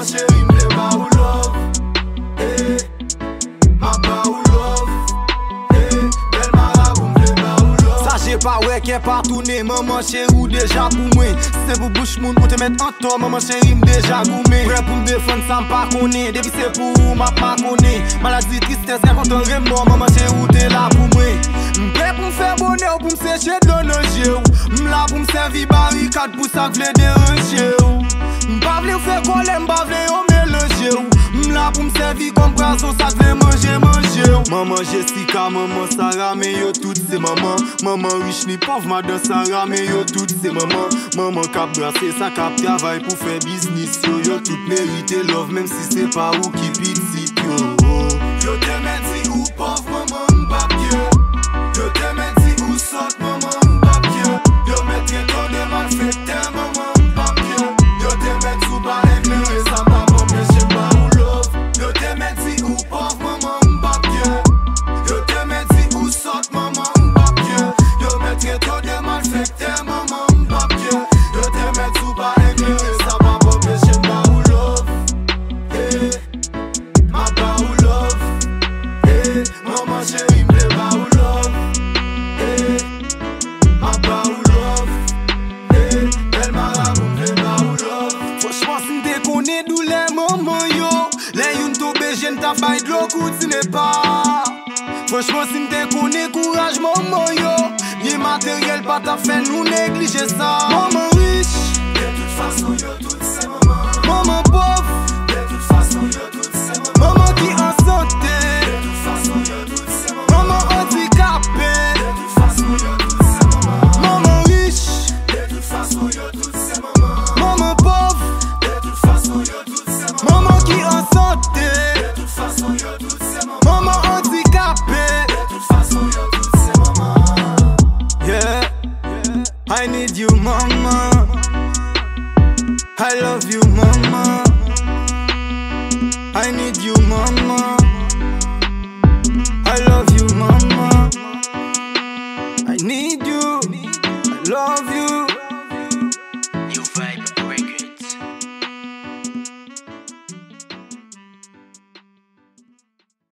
Maman chérie m'le ba ou love. Ma ba ou love. Belle marabout m'le ba ou love. Ça j'ai pas ouais qu'est pas tourné. Maman chérie ou déjà pour moi. C'est pour bouche moun pour te mettre en tort. Maman chérie m'déjà goumé. Prêt pour m'défendre ça m'pas connaît. Depuis c'est pour ou m'a pas connaît. Maladie tristesse y'a contre remords. Maman chérie ou t'es là pour moi. M'prêt pour m'faire bonheur pour m'sécher dans nos yeux. M'la pour m'servir barricade pour ça v'le déranger. M'pas v'le faire coller, m'pas v'le yon mélanger. M'la pour m'servir comme brazo ça v'le manger. Maman Jessica, maman Sarah, mais yo toutes c'est maman. Maman riche ni pauvre, madame Sarah, mais yo toutes c'est maman. Maman cap brassé, ça cap travail pour faire business yo. Yo toutes mérité love même si c'est pas ou qui piti yo. Yo te menti ou pauvre maman m'pa pieux. Yo te menti ou sot maman m'pa pieux. Yo mettrai ton de malfaiteur maman m'pa pieux. Yo te menti ou pas éclairé, ça m'a pas empêché pas ou love. Yo te menti ou pauvre maman m'pa pieux. Yo te menti ou sot maman m'pa pieux. Yo mettrai ton de malfaiteur maman m'pa pieux. Yo te menti ou pas éclairé, ça m'a pas empêché pas ou love. Ma ba ou love. Maman chérie m'le ba ou love. Ma ba ou love. Belle marabout m'le ba ou love. Franchement si m'te connais d'où les mamans yo. Les yon tobe j'en t'a bail de l'eau continue pas. Franchement si m'te connais courage maman yo. Ni matériel pas t'a fait nous négliger ça. Maman riche. De toute façon yo toutes c'est maman. Maman pauvre. De toute façon yo toutes c'est maman. Maman qui en santé. De toute façon yo toutes c'est maman. Maman handicapée. De toute façon yo toutes c'est maman. Maman riche. De toute façon yo toutes c'est maman. Maman pauvre. De toute façon yo toutes c'est maman. Maman qui en santé. De toute façon yo toutes c'est maman. Maman handicapée. De toute façon yo toutes c'est maman. Yeah, I need you mama. I love you mama. I need you mama. I love you mama. I need you. I love you.